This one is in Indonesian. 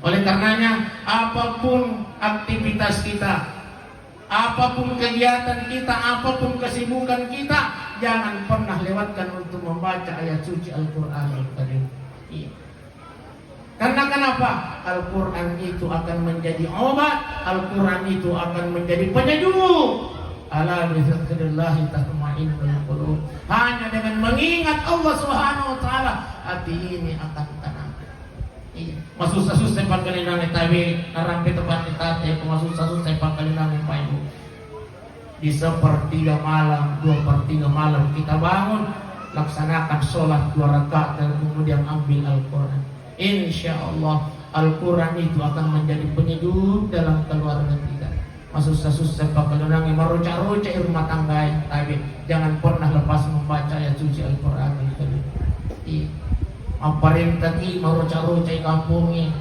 Oleh karenanya, apapun aktivitas kita, apapun kegiatan kita, apapun kesibukan kita, jangan pernah lewatkan untuk membaca ayat suci Al-Quran Al-Karim. Iya. Karena kenapa? Al-Quran itu akan menjadi obat, Al-Quran itu akan menjadi penyejuk. Ala bizikrillahi tatma'innul qulub. Hanya dengan mengingat Allah Subhanahu wa taala, hati ini akan tenang. Iya. Masusah-susah pagkalinang itawi, narampi tempat itate, masusah-susah pagkalinang ipayu. Di sepertiga malam, 2/3 malam kita bangun, laksanakan sholat 2 rakaat dan kemudian ambil Al-Quran. Insya Allah Al-Quran itu akan menjadi penyejuk dalam keluarga kita. Masusah-susah pagkalinang maruca-ruca rumah tangga tapi jangan pernah lepas membaca ayat suci Al-Quran. Iya. Aparin tadi maruca-ruca kampungnya